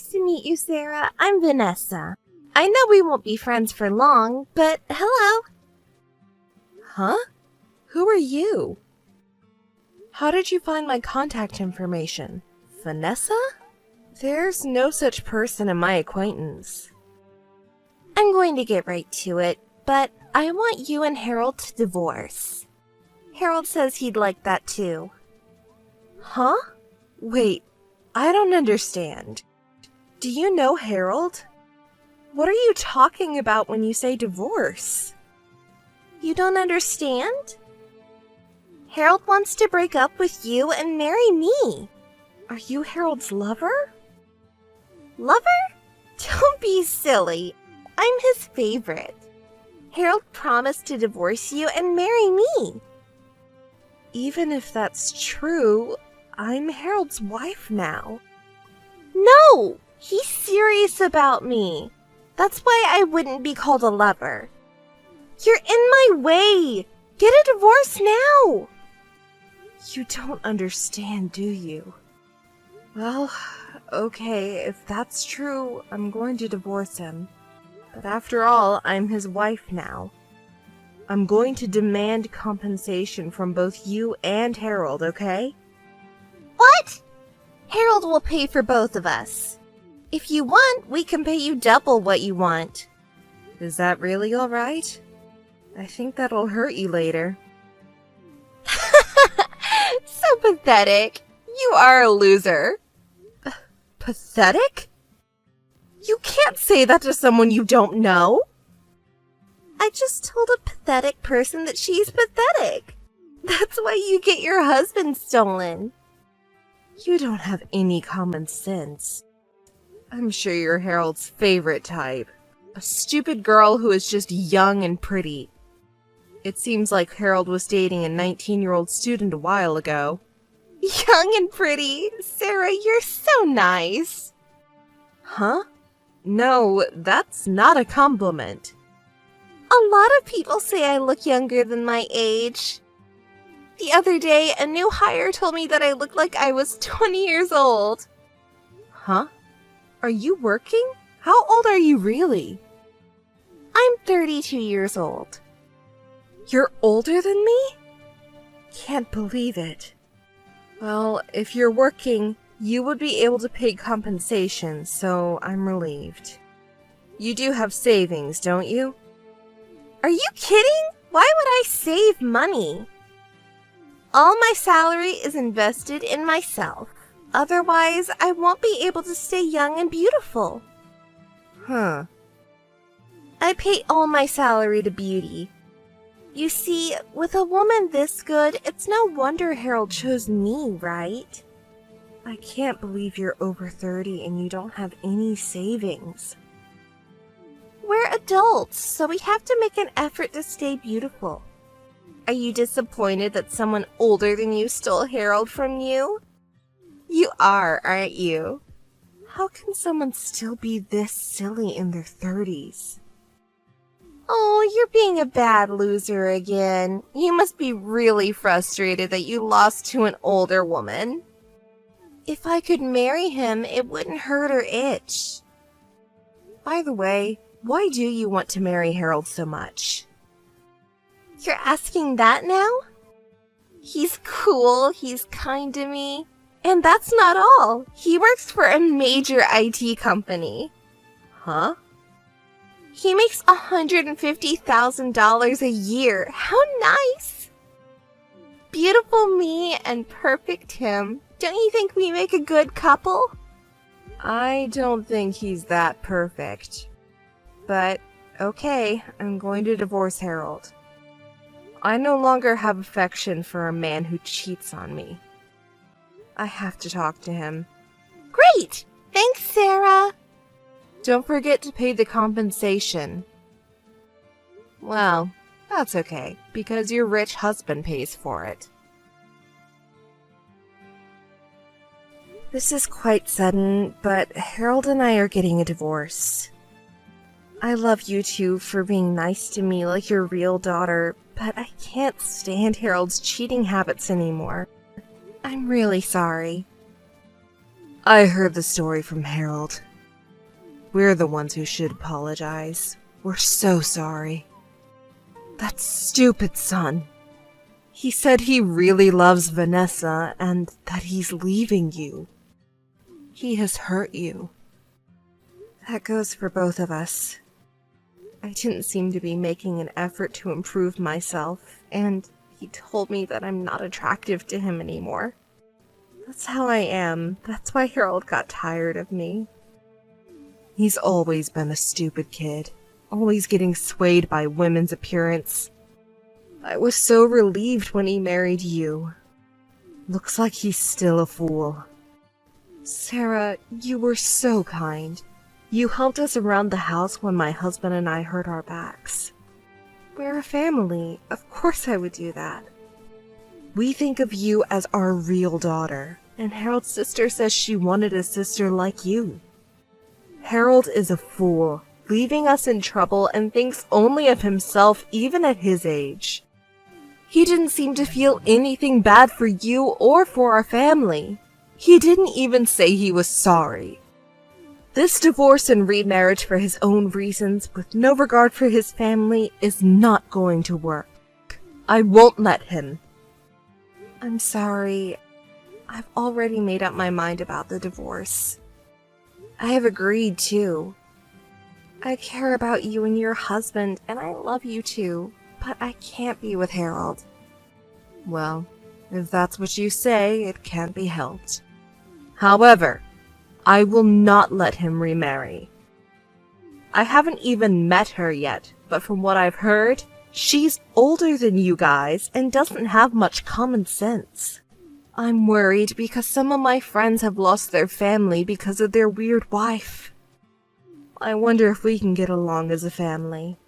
Nice to meet you, Sarah. I'm Vanessa. I know we won't be friends for long, but hello. Huh? Who are you? How did you find my contact information? Vanessa? There's no such person in my acquaintance. I'm going to get right to it, but I want you and Harold to divorce. Harold says he'd like that too. Huh? Wait, I don't understand. Do you know Harold? What are you talking about when you say divorce? You don't understand? Harold wants to break up with you and marry me. Are you Harold's lover? Lover? Don't be silly. I'm his favorite. Harold promised to divorce you and marry me. Even if that's true, I'm Harold's wife now. No! He's serious about me. That's why I wouldn't be called a lover. You're in my way! Get a divorce now! You don't understand, do you? Well, okay, if that's true, I'm going to divorce him. But after all, I'm his wife now. I'm going to demand compensation from both you and Harold, okay? What? Harold will pay for both of us. If you want, we can pay you double what you want. Is that really all right? I think that'll hurt you later. So pathetic. You are a loser. Pathetic? You can't say that to someone you don't know. I just told a pathetic person that she's pathetic. That's why you get your husband stolen. You don't have any common sense. I'm sure you're Harold's favorite type. A stupid girl who is just young and pretty. It seems like Harold was dating a 19-year-old student a while ago. Young and pretty? Sarah, you're so nice. Huh? No, that's not a compliment. A lot of people say I look younger than my age. The other day, a new hire told me that I looked like I was 20 years old. Huh? Are you working? How old are you really? I'm 32 years old. You're older than me? Can't believe it. Well, if you're working, you would be able to pay compensation, so I'm relieved. You do have savings, don't you? Are you kidding? Why would I save money? All my salary is invested in myself. Otherwise, I won't be able to stay young and beautiful. Huh. I pay all my salary to beauty. You see, with a woman this good, it's no wonder Harold chose me, right? I can't believe you're over 30 and you don't have any savings. We're adults, so we have to make an effort to stay beautiful. Are you disappointed that someone older than you stole Harold from you? You are, aren't you? How can someone still be this silly in their 30s? Oh, you're being a bad loser again. You must be really frustrated that you lost to an older woman. If I could marry him, it wouldn't hurt or itch. By the way, why do you want to marry Harold so much? You're asking that now? He's cool, he's kind to me. And that's not all. He works for a major IT company. Huh? He makes $150,000 a year. How nice! Beautiful me and perfect him. Don't you think we make a good couple? I don't think he's that perfect. But, okay, I'm going to divorce Harold. I no longer have affection for a man who cheats on me. I have to talk to him. Great! Thanks, Sarah! Don't forget to pay the compensation. Well, that's okay, because your rich husband pays for it. This is quite sudden, but Harold and I are getting a divorce. I love you two for being nice to me like your real daughter, but I can't stand Harold's cheating habits anymore. I'm really sorry. I heard the story from Harold. We're the ones who should apologize. We're so sorry. That stupid son. He said he really loves Vanessa and that he's leaving you. He has hurt you. That goes for both of us. I didn't seem to be making an effort to improve myself, and he told me that I'm not attractive to him anymore. That's how I am. That's why Harold got tired of me. He's always been a stupid kid, always getting swayed by women's appearance. I was so relieved when he married you. Looks like he's still a fool. Sarah, you were so kind. You helped us around the house when my husband and I hurt our backs. We're a family. Of course I would do that. We think of you as our real daughter, and Harold's sister says she wanted a sister like you. Harold is a fool, leaving us in trouble and thinks only of himself even at his age. He didn't seem to feel anything bad for you or for our family. He didn't even say he was sorry. This divorce and remarriage for his own reasons, with no regard for his family, is not going to work. I won't let him. I'm sorry. I've already made up my mind about the divorce. I have agreed, too. I care about you and your husband, and I love you too, but I can't be with Harold. Well, if that's what you say, it can't be helped. However, I will not let him remarry. I haven't even met her yet, but from what I've heard, she's older than you guys and doesn't have much common sense. I'm worried because some of my friends have lost their family because of their weird wife. I wonder if we can get along as a family.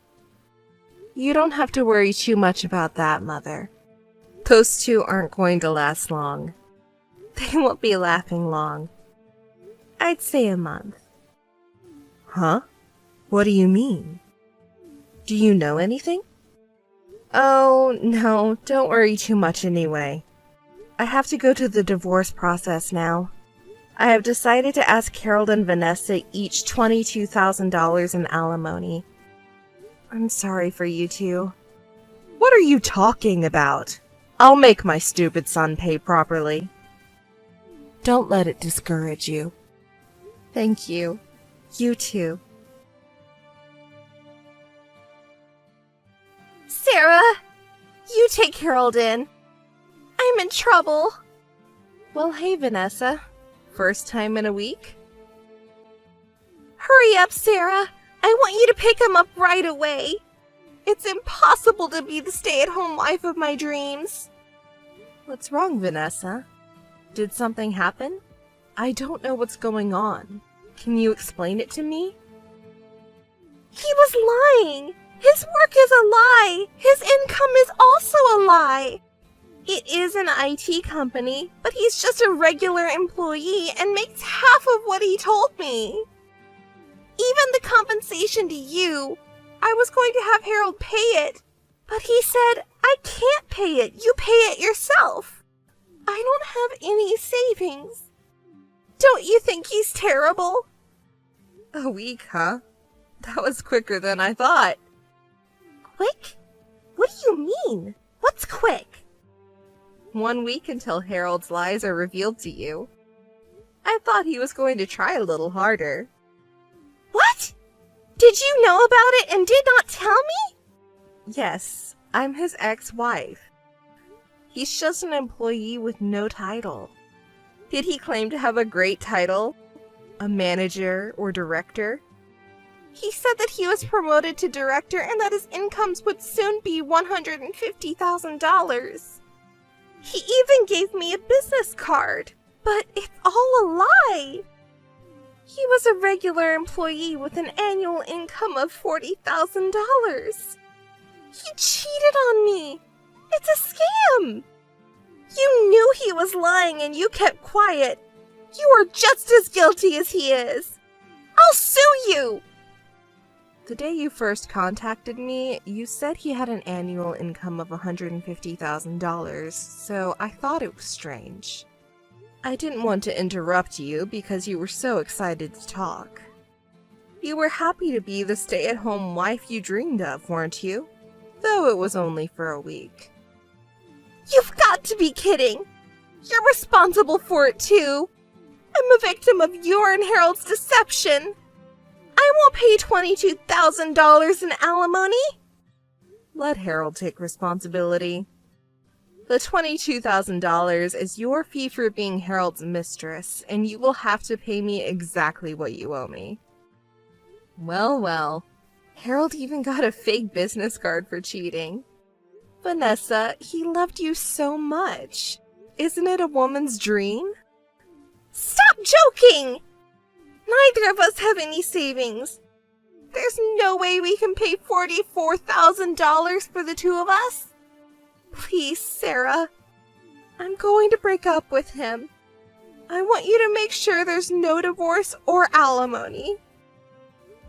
You don't have to worry too much about that, Mother. Those two aren't going to last long. They won't be laughing long. I'd say a month. Huh? What do you mean? Do you know anything? Oh, no, don't worry too much anyway. I have to go to the divorce process now. I have decided to ask Harold and Vanessa each $22,000 in alimony. I'm sorry for you two. What are you talking about? I'll make my stupid son pay properly. Don't let it discourage you. Thank you. You too. Sarah, you take Harold in. I'm in trouble. Well, hey, Vanessa. First time in a week? Hurry up, Sarah. I want you to pick him up right away. It's impossible to be the stay-at-home wife of my dreams. What's wrong, Vanessa? Did something happen? I don't know what's going on. Can you explain it to me? He was lying. His work is a lie. His income is also a lie. It is an IT company, but he's just a regular employee and makes half of what he told me. Even the compensation to you, I was going to have Harold pay it, but he said, I can't pay it. You pay it yourself. I don't have any savings. Don't you think he's terrible? A week, huh? That was quicker than I thought. Quick? What do you mean? What's quick? 1 week until Harold's lies are revealed to you. I thought he was going to try a little harder. What? Did you know about it and did not tell me? Yes, I'm his ex-wife. He's just an employee with no title. Did he claim to have a great title? A manager or director? He said that he was promoted to director and that his incomes would soon be $150,000. He even gave me a business card, but it's all a lie. He was a regular employee with an annual income of $40,000. He cheated on me. It's a scam. You knew he was lying and you kept quiet. You are just as guilty as he is. I'll sue you. The day you first contacted me, you said he had an annual income of $150,000, so I thought it was strange. I didn't want to interrupt you because you were so excited to talk. You were happy to be the stay-at-home wife you dreamed of, weren't you? Though it was only for a week. You've got to be kidding! You're responsible for it too! I'm a victim of your and Harold's deception! I won't pay $22,000 in alimony! Let Harold take responsibility. The $22,000 is your fee for being Harold's mistress, and you will have to pay me exactly what you owe me. Well, well. Harold even got a fake business card for cheating. Vanessa, he loved you so much. Isn't it a woman's dream? Stop joking! Neither of us have any savings. There's no way we can pay $44,000 for the two of us. Please, Sarah. I'm going to break up with him. I want you to make sure there's no divorce or alimony.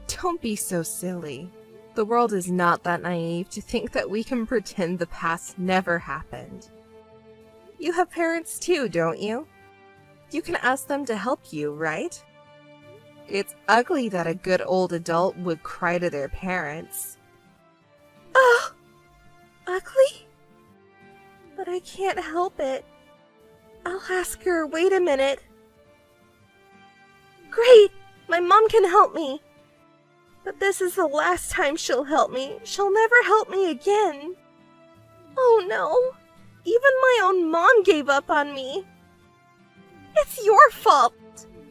Don't be so silly. The world is not that naive to think that we can pretend the past never happened. You have parents too, don't you? You can ask them to help you, right? It's ugly that a good old adult would cry to their parents. Oh, ugly? But I can't help it. I'll ask her. Wait a minute. Great! My mom can help me. But this is the last time she'll help me. She'll never help me again. Oh no. Even my own mom gave up on me. It's your fault.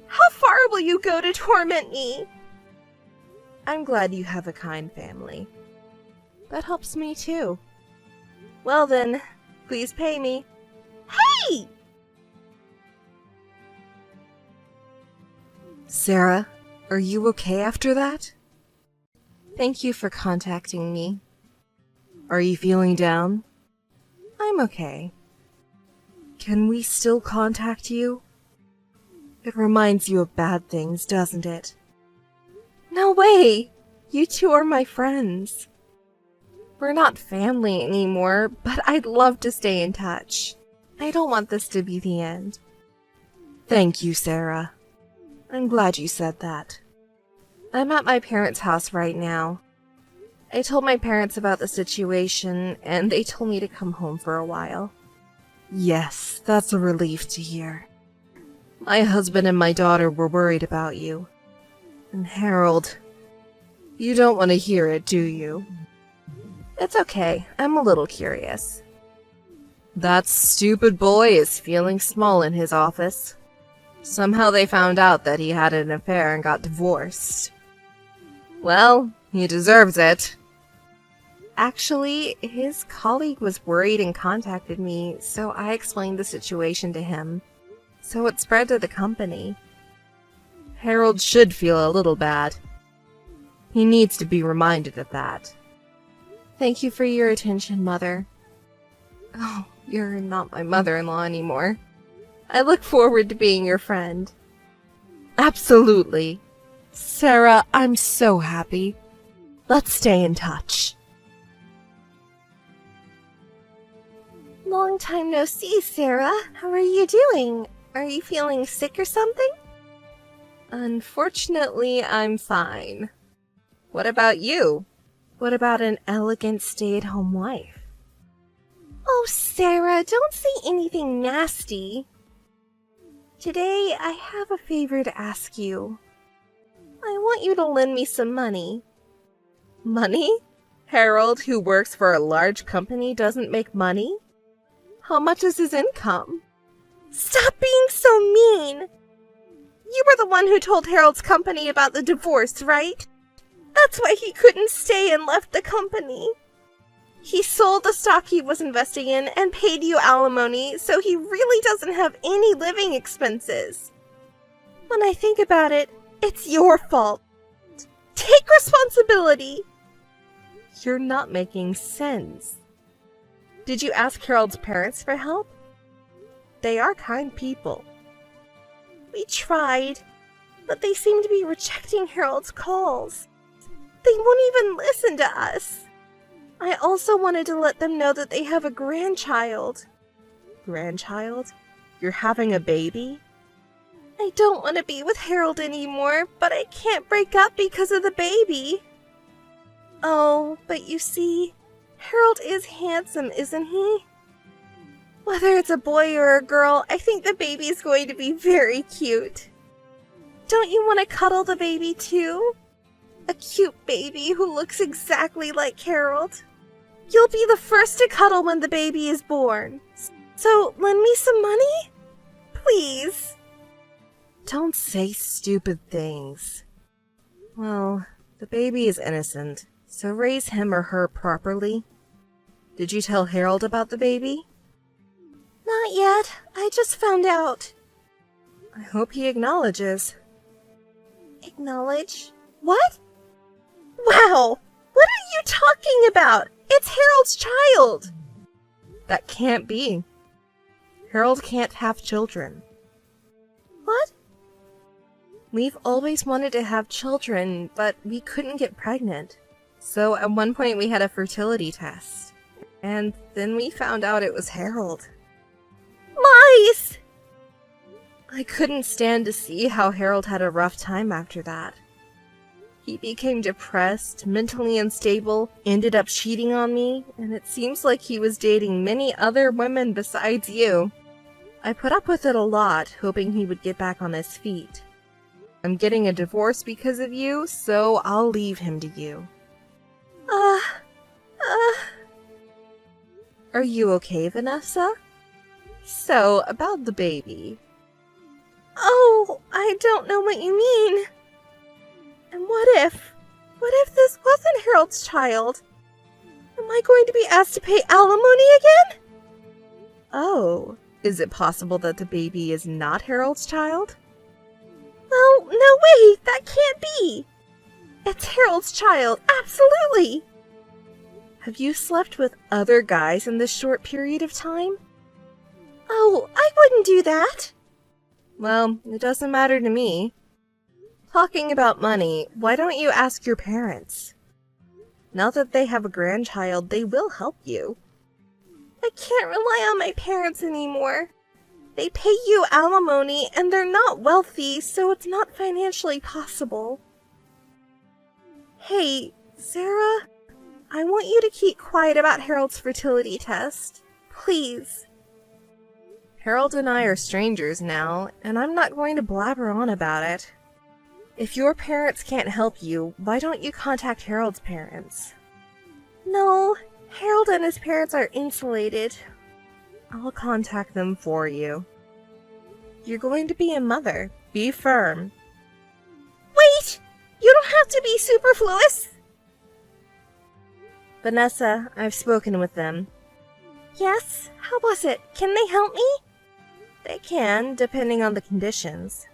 How far will you go to torment me? I'm glad you have a kind family. That helps me too. Well then, please pay me. Hey! Sarah, are you okay after that? Thank you for contacting me. Are you feeling down? I'm okay. Can we still contact you? It reminds you of bad things, doesn't it? No way! You two are my friends. We're not family anymore, but I'd love to stay in touch. I don't want this to be the end. Thank you, Sarah. I'm glad you said that. I'm at my parents' house right now. I told my parents about the situation, and they told me to come home for a while. Yes, that's a relief to hear. My husband and my daughter were worried about you. And Harold, you don't want to hear it, do you? It's okay, I'm a little curious. That stupid boy is feeling small in his office. Somehow they found out that he had an affair and got divorced. Well, he deserves it. Actually, his colleague was worried and contacted me, so I explained the situation to him. So it spread to the company. Harold should feel a little bad. He needs to be reminded of that. Thank you for your attention, Mother. Oh, you're not my mother-in-law anymore. I look forward to being your friend. Absolutely. Sarah, I'm so happy. Let's stay in touch. Long time no see, Sarah. How are you doing? Are you feeling sick or something? Unfortunately, I'm fine. What about you? What about an elegant stay-at-home wife? Oh, Sarah, don't say anything nasty. Today, I have a favor to ask you. I want you to lend me some money. Money? Harold, who works for a large company, doesn't make money? How much is his income? Stop being so mean! You were the one who told Harold's company about the divorce, right? That's why he couldn't stay and left the company. He sold the stock he was investing in and paid you alimony, so he really doesn't have any living expenses. When I think about it, it's your fault. Take responsibility! You're not making sense. Did you ask Harold's parents for help? They are kind people. We tried, but they seem to be rejecting Harold's calls. They won't even listen to us. I also wanted to let them know that they have a grandchild. Grandchild? You're having a baby? I don't want to be with Harold anymore, but I can't break up because of the baby. Oh, but you see, Harold is handsome, isn't he? Whether it's a boy or a girl, I think the baby is going to be very cute. Don't you want to cuddle the baby too? A cute baby who looks exactly like Harold. You'll be the first to cuddle when the baby is born. So lend me some money? Please. Don't say stupid things. Well, the baby is innocent, so raise him or her properly. Did you tell Harold about the baby? Not yet. I just found out. I hope he acknowledges. Acknowledge? What? Wow! What are you talking about? It's Harold's child! That can't be. Harold can't have children. What? We've always wanted to have children, but we couldn't get pregnant. So at one point we had a fertility test. And then we found out it was Harold. Lies! I couldn't stand to see how Harold had a rough time after that. He became depressed, mentally unstable, ended up cheating on me, and it seems like he was dating many other women besides you. I put up with it a lot, hoping he would get back on his feet. I'm getting a divorce because of you, so I'll leave him to you. Are you okay, Vanessa? So, about the baby. Oh, I don't know what you mean. And what if this wasn't Harold's child? Am I going to be asked to pay alimony again? Oh, is it possible that the baby is not Harold's child? No way, that can't be. It's Harold's child, absolutely. Have you slept with other guys in this short period of time? Oh, I wouldn't do that. Well, it doesn't matter to me. Talking about money, why don't you ask your parents? Now that they have a grandchild, they will help you. I can't rely on my parents anymore. They pay you alimony and they're not wealthy, so it's not financially possible. Hey, Sarah, I want you to keep quiet about Harold's fertility test. Please. Harold and I are strangers now, and I'm not going to blabber on about it. If your parents can't help you, why don't you contact Harold's parents? No, Harold and his parents are insulated. I'll contact them for you. You're going to be a mother. Be firm. Wait! You don't have to be superfluous! Vanessa, I've spoken with them. Yes? How was it? Can they help me? They can, depending on the conditions.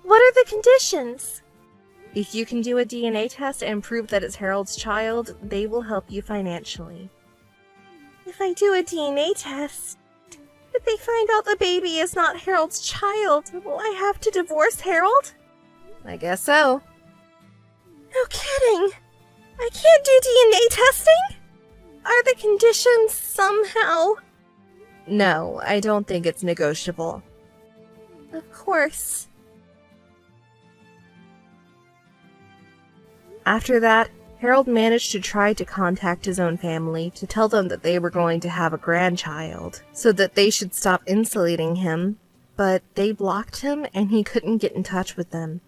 What are the conditions? If you can do a DNA test and prove that it's Harold's child, they will help you financially. If I do a DNA test, if they find out the baby is not Harold's child, will I have to divorce Harold? I guess so. No kidding! I can't do DNA testing? Are the conditions somehow? No, I don't think it's negotiable. Of course. After that, Harold managed to try to contact his own family to tell them that they were going to have a grandchild, so that they should stop insulating him, but they blocked him and he couldn't get in touch with them.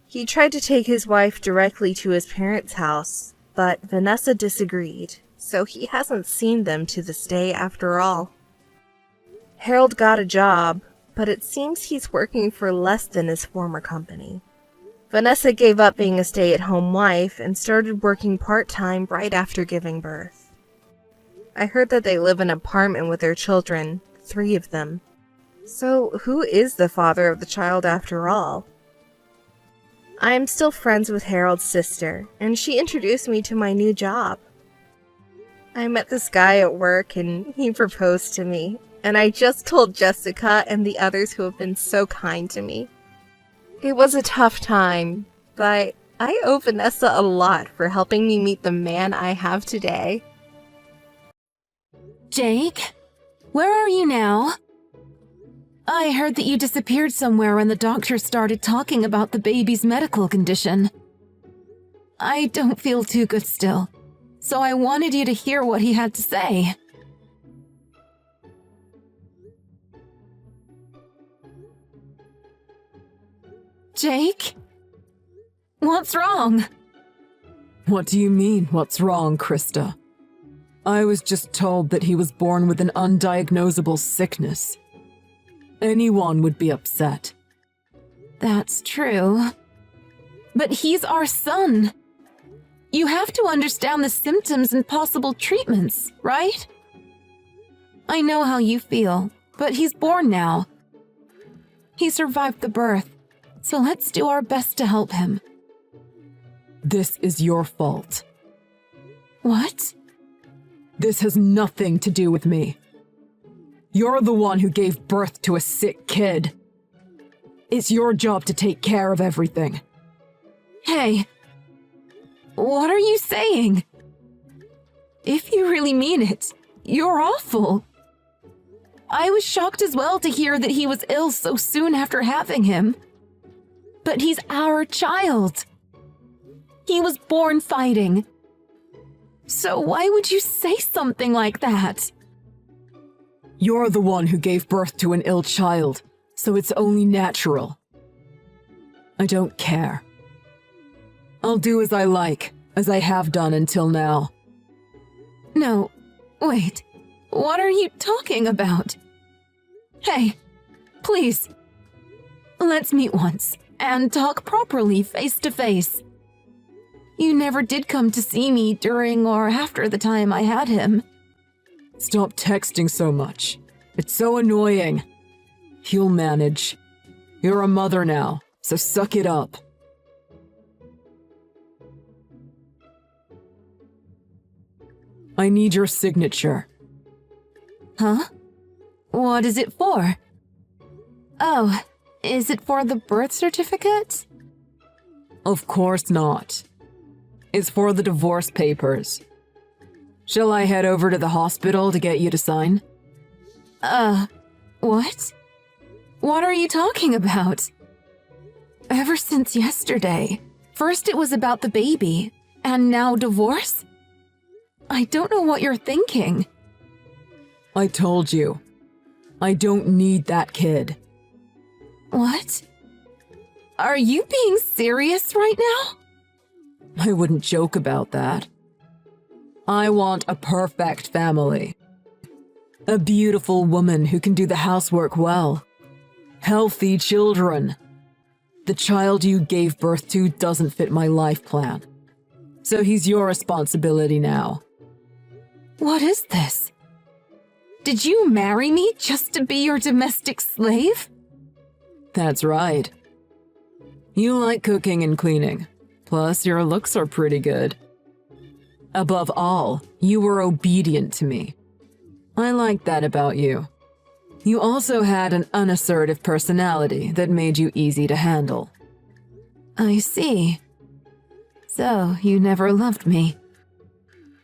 He tried to take his wife directly to his parents' house, but Vanessa disagreed, so he hasn't seen them to this day after all. Harold got a job, but it seems he's working for less than his former company. Vanessa gave up being a stay-at-home wife and started working part-time right after giving birth. I heard that they live in an apartment with their children, 3 of them. So who is the father of the child after all? I am still friends with Harold's sister, and she introduced me to my new job. I met this guy at work and he proposed to me, and I just told Jessica and the others who have been so kind to me. It was a tough time, but I owe Vanessa a lot for helping me meet the man I have today. Jake? Where are you now? I heard that you disappeared somewhere when the doctor started talking about the baby's medical condition. I don't feel too good still, so I wanted you to hear what he had to say. Jake? What's wrong? What do you mean, what's wrong, Krista? I was just told that he was born with an undiagnosable sickness. Anyone would be upset. That's true. But he's our son. You have to understand the symptoms and possible treatments, right? I know how you feel, but he's born now. He survived the birth, so let's do our best to help him. This is your fault. What? This has nothing to do with me. You're the one who gave birth to a sick kid. It's your job to take care of everything. Hey, what are you saying? If you really mean it, you're awful. I was shocked as well to hear that he was ill so soon after having him. But he's our child. He was born fighting. So why would you say something like that? You're the one who gave birth to an ill child, so it's only natural. I don't care. I'll do as I like, as I have done until now. No, wait. What are you talking about? Hey, please. Let's meet once and talk properly face to face. You never did come to see me during or after the time I had him. Stop texting so much. It's so annoying. You'll manage. You're a mother now, so suck it up. I need your signature. Huh? What is it for? Oh, is it for the birth certificate? Of course not. It's for the divorce papers. Shall I head over to the hospital to get you to sign? What? What are you talking about? Ever since yesterday, first it was about the baby, and now divorce? I don't know what you're thinking. I told you. I don't need that kid. What? Are you being serious right now? I wouldn't joke about that. I want a perfect family. A beautiful woman who can do the housework well. Healthy children. The child you gave birth to doesn't fit my life plan. So he's your responsibility now. What is this? Did you marry me just to be your domestic slave? That's right. You like cooking and cleaning. Plus, your looks are pretty good. Above all, you were obedient to me. I liked that about you. You also had an unassertive personality that made you easy to handle. I see. So, you never loved me.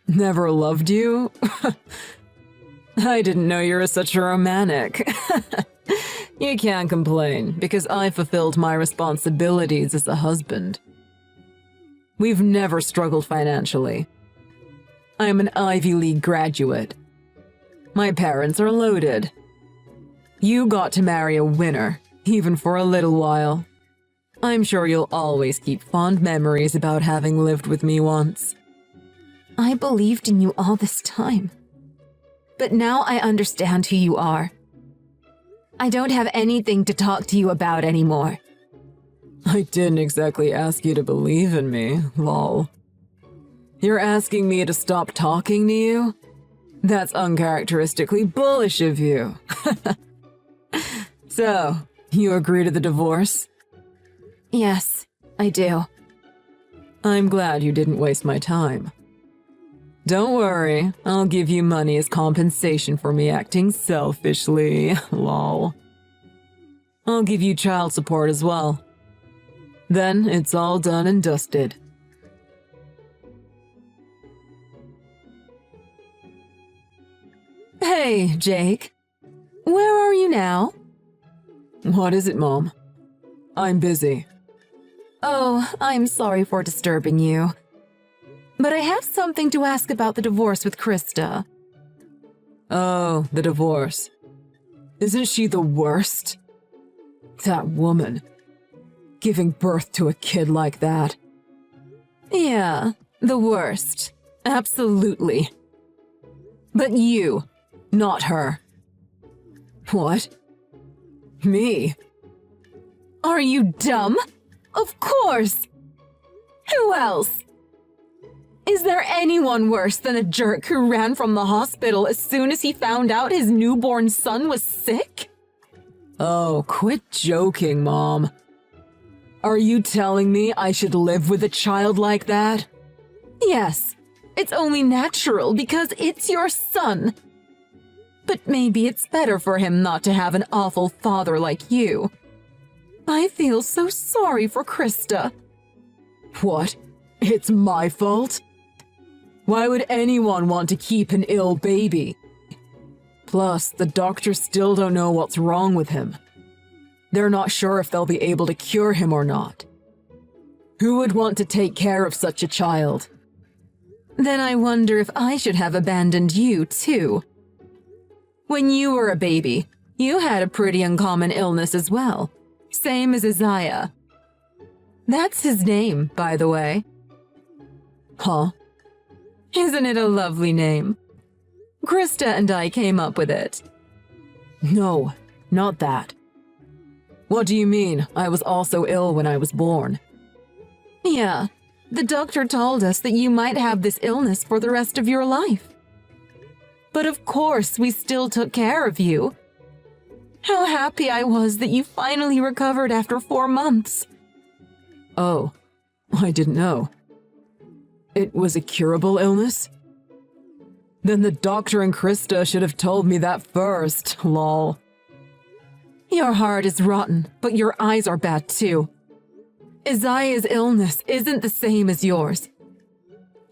Never loved you? I didn't know you were such a romantic. You can't complain, because I fulfilled my responsibilities as a husband. We've never struggled financially. I am an Ivy League graduate. My parents are loaded. You got to marry a winner, even for a little while. I'm sure you'll always keep fond memories about having lived with me once. I believed in you all this time. But now I understand who you are. I don't have anything to talk to you about anymore. I didn't exactly ask you to believe in me, lol. You're asking me to stop talking to you? That's uncharacteristically bullish of you. So, you agree to the divorce? Yes, I do. I'm glad you didn't waste my time. Don't worry, I'll give you money as compensation for me acting selfishly, lol. I'll give you child support as well. Then it's all done and dusted. Hey, Jake. Where are you now? What is it, Mom? I'm busy. Oh, I'm sorry for disturbing you. But I have something to ask about the divorce with Krista. Oh, the divorce. Isn't she the worst? That woman. Giving birth to a kid like that. Yeah, the worst. Absolutely. But you, not her. What? Me? Are you dumb? Of course! Who else? Is there anyone worse than a jerk who ran from the hospital as soon as he found out his newborn son was sick? Oh, quit joking, Mom. Are you telling me I should live with a child like that? Yes, it's only natural because it's your son. But maybe it's better for him not to have an awful father like you. I feel so sorry for Krista. What? It's my fault? Why would anyone want to keep an ill baby? Plus, the doctors still don't know what's wrong with him. They're not sure if they'll be able to cure him or not. Who would want to take care of such a child? Then I wonder if I should have abandoned you, too. When you were a baby, you had a pretty uncommon illness as well. Same as Isaiah. That's his name, by the way. Huh? Isn't it a lovely name? Krista and I came up with it. No, not that. What do you mean, I was also ill when I was born? Yeah, the doctor told us that you might have this illness for the rest of your life. But of course, we still took care of you. How happy I was that you finally recovered after 4 months. Oh, I didn't know. It was a curable illness? Then the doctor and Krista should have told me that first, lol. Your heart is rotten, but your eyes are bad too. Isaiah's illness isn't the same as yours.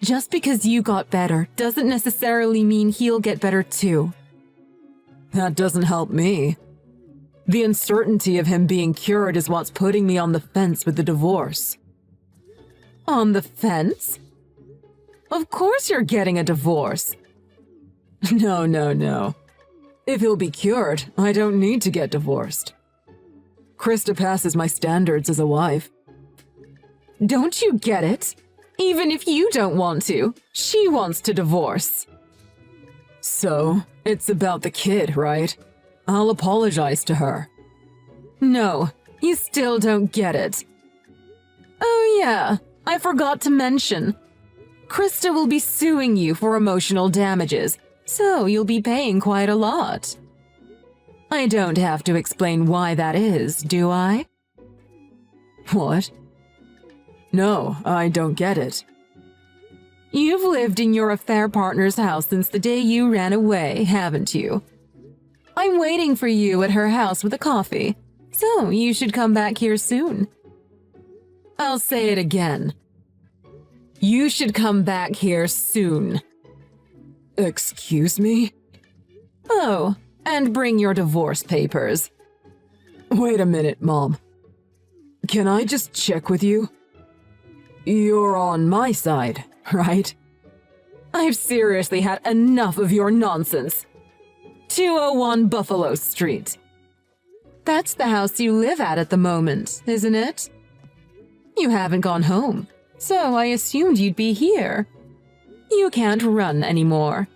Just because you got better doesn't necessarily mean he'll get better too. That doesn't help me. The uncertainty of him being cured is what's putting me on the fence with the divorce. On the fence? Of course you're getting a divorce. No. If he'll be cured, I don't need to get divorced. Krista passes my standards as a wife. Don't you get it? Even if you don't want to, she wants to divorce. So, it's about the kid, right? I'll apologize to her. No, you still don't get it. Oh yeah, I forgot to mention. Krista will be suing you for emotional damages, so you'll be paying quite a lot. I don't have to explain why that is, do I? What? No, I don't get it. You've lived in your affair partner's house since the day you ran away, haven't you? I'm waiting for you at her house with a coffee, so you should come back here soon. I'll say it again. You should come back here soon. Excuse me? Oh, and bring your divorce papers. Wait a minute, Mom. Can I just check with you? You're on my side, right? I've seriously had enough of your nonsense. 201 Buffalo Street. That's the house you live at the moment, isn't it? You haven't gone home, so I assumed you'd be here. You can't run anymore.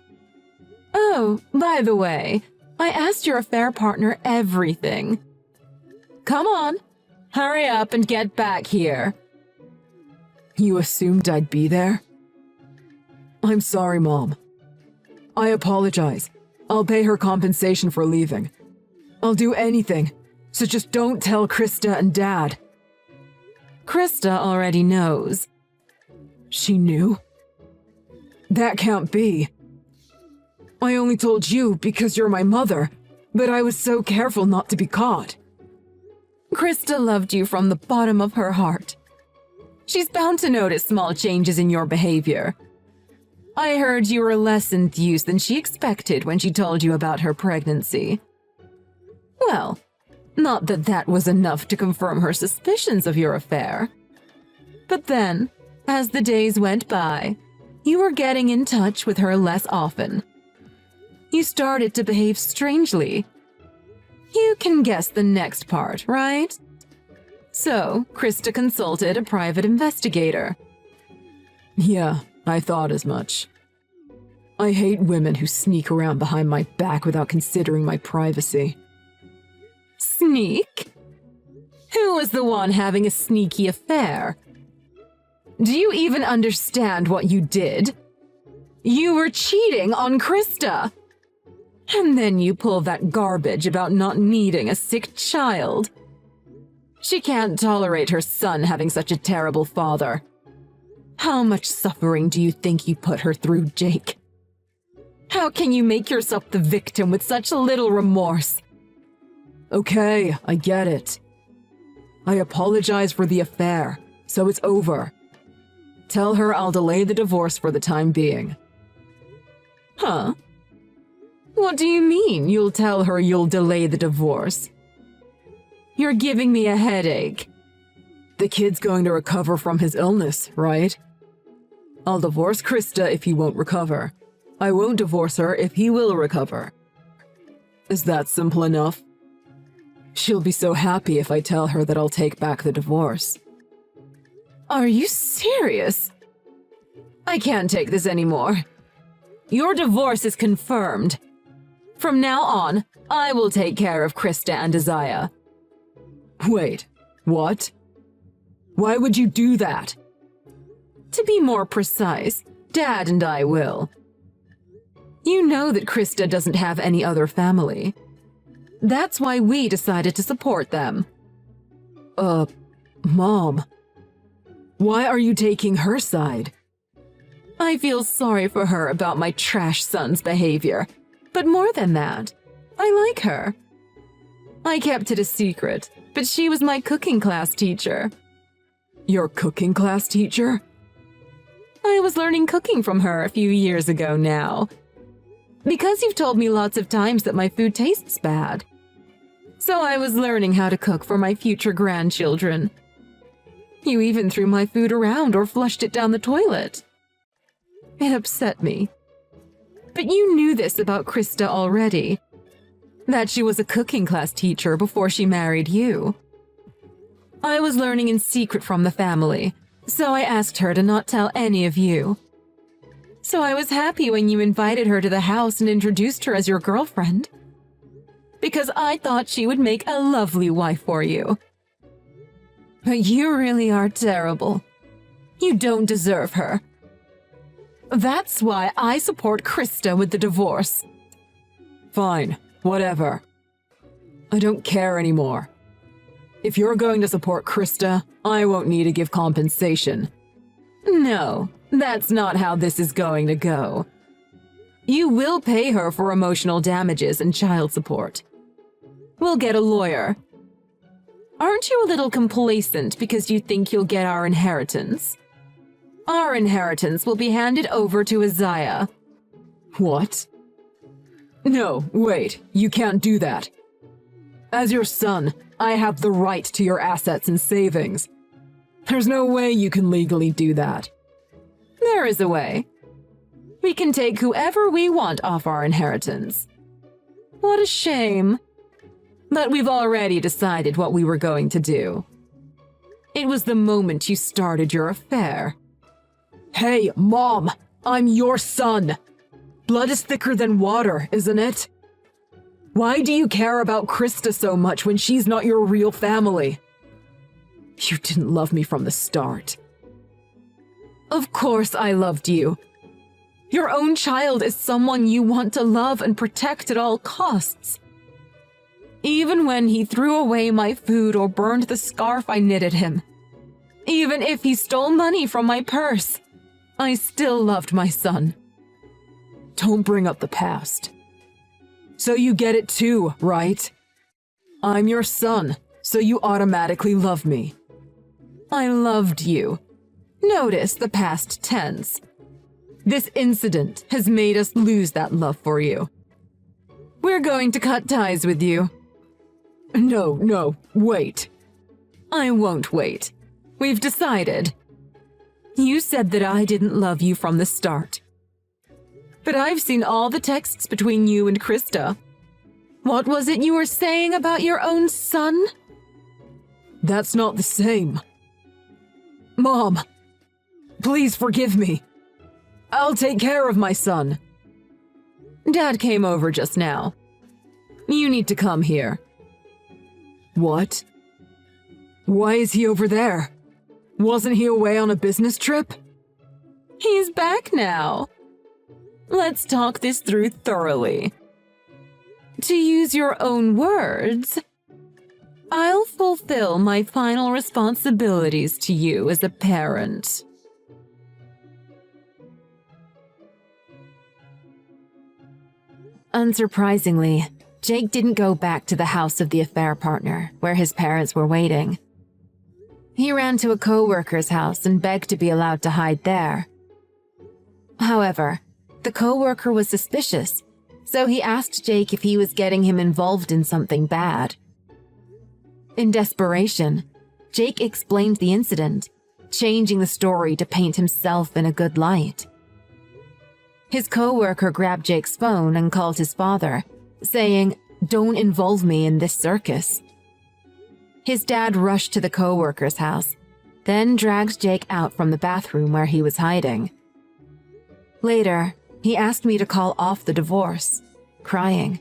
Oh, by the way, I asked your affair partner everything. Come on, hurry up and get back here. You assumed I'd be there? I'm sorry, Mom. I apologize. I'll pay her compensation for leaving. I'll do anything, so just don't tell Krista and Dad. Krista already knows. She knew? That can't be. I only told you because you're my mother, but I was so careful not to be caught. Krista loved you from the bottom of her heart. She's bound to notice small changes in your behavior. I heard you were less enthused than she expected when she told you about her pregnancy. Well, Not that that was enough to confirm her suspicions of your affair. But then, as the days went by, you were getting in touch with her less often. You started to behave strangely. You can guess the next part, right? So, Krista consulted a private investigator. Yeah, I thought as much. I hate women who sneak around behind my back without considering my privacy. Sneak? Who was the one having a sneaky affair? Do you even understand what you did? You were cheating on Krista! And then you pull that garbage about not needing a sick child. She can't tolerate her son having such a terrible father. How much suffering do you think you put her through, Jake? How can you make yourself the victim with such little remorse? Okay, I get it. I apologize for the affair, so it's over. Tell her I'll delay the divorce for the time being. Huh? What do you mean you'll tell her you'll delay the divorce? You're giving me a headache. The kid's going to recover from his illness, right? I'll divorce Krista if he won't recover. I won't divorce her if he will recover. Is that simple enough? She'll be so happy if I tell her that I'll take back the divorce. Are you serious? I can't take this anymore. Your divorce is confirmed. From now on, I will take care of Krista and Isaiah. Wait, what? Why would you do that? To be more precise, Dad and I will. You know that Krista doesn't have any other family. That's why we decided to support them. Mom. Why are you taking her side? I feel sorry for her about my trash son's behavior. But more than that, I like her. I kept it a secret, but she was my cooking class teacher. Your cooking class teacher? I was learning cooking from her a few years ago now. Because you've told me lots of times that my food tastes bad. So I was learning how to cook for my future grandchildren. You even threw my food around or flushed it down the toilet. It upset me. But you knew this about Krista already. That she was a cooking class teacher before she married you. I was learning in secret from the family, so I asked her to not tell any of you. So I was happy when you invited her to the house and introduced her as your girlfriend. Because I thought she would make a lovely wife for you. But you really are terrible. You don't deserve her. That's why I support Krista with the divorce. Fine, whatever. I don't care anymore. If you're going to support Krista, I won't need to give compensation. No, that's not how this is going to go. You will pay her for emotional damages and child support. We'll get a lawyer. Aren't you a little complacent because you think you'll get our inheritance? Our inheritance will be handed over to Isaiah. What? No, wait, you can't do that. As your son, I have the right to your assets and savings. There's no way you can legally do that. There is a way. We can take whoever we want off our inheritance. What a shame. But we've already decided what we were going to do. It was the moment you started your affair. Hey, Mom! I'm your son! Blood is thicker than water, isn't it? Why do you care about Krista so much when she's not your real family? You didn't love me from the start. Of course I loved you. Your own child is someone you want to love and protect at all costs. Even when he threw away my food or burned the scarf I knitted him. Even if he stole money from my purse, I still loved my son. Don't bring up the past. So you get it too, right? I'm your son, so you automatically love me. I loved you. Notice the past tense. This incident has made us lose that love for you. We're going to cut ties with you. No, wait. I won't wait. We've decided. You said that I didn't love you from the start. But I've seen all the texts between you and Krista. What was it you were saying about your own son? That's not the same. Mom, please forgive me. I'll take care of my son. Dad came over just now. You need to come here. What? Why is he over there? Wasn't he away on a business trip? He's back now. Let's talk this through thoroughly. To use your own words, I'll fulfill my final responsibilities to you as a parent. Unsurprisingly, Jake didn't go back to the house of the affair partner, where his parents were waiting. He ran to a co-worker's house and begged to be allowed to hide there. However, the co-worker was suspicious, so he asked Jake if he was getting him involved in something bad. In desperation, Jake explained the incident, changing the story to paint himself in a good light. His co-worker grabbed Jake's phone and called his father, saying, "Don't involve me in this circus." His dad rushed to the co-worker's house, then dragged Jake out from the bathroom where he was hiding. Later, he asked me to call off the divorce, crying.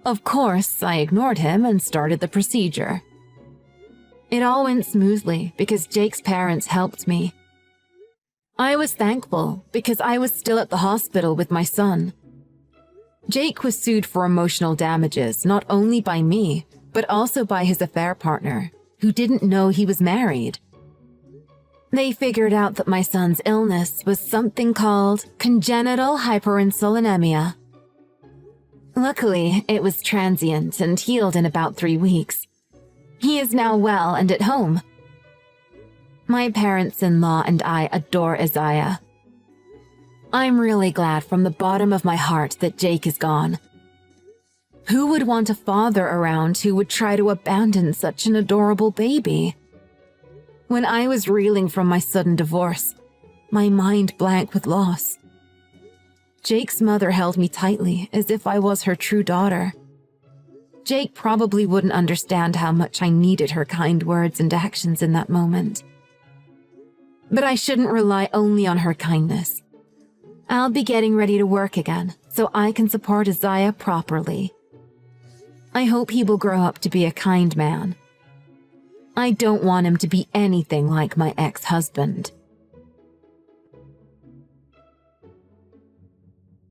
Of course, I ignored him and started the procedure. It all went smoothly because Jake's parents helped me. I was thankful because I was still at the hospital with my son. Jake was sued for emotional damages not only by me, but also by his affair partner, who didn't know he was married. They figured out that my son's illness was something called congenital hyperinsulinemia. Luckily, it was transient and healed in about 3 weeks. He is now well and at home. My parents-in-law and I adore Isaiah. I'm really glad from the bottom of my heart that Jake is gone. Who would want a father around who would try to abandon such an adorable baby? When I was reeling from my sudden divorce, my mind blank with loss. Jake's mother held me tightly as if I was her true daughter. Jake probably wouldn't understand how much I needed her kind words and actions in that moment. But I shouldn't rely only on her kindness. I'll be getting ready to work again so I can support Isaiah properly. I hope he will grow up to be a kind man. I don't want him to be anything like my ex-husband.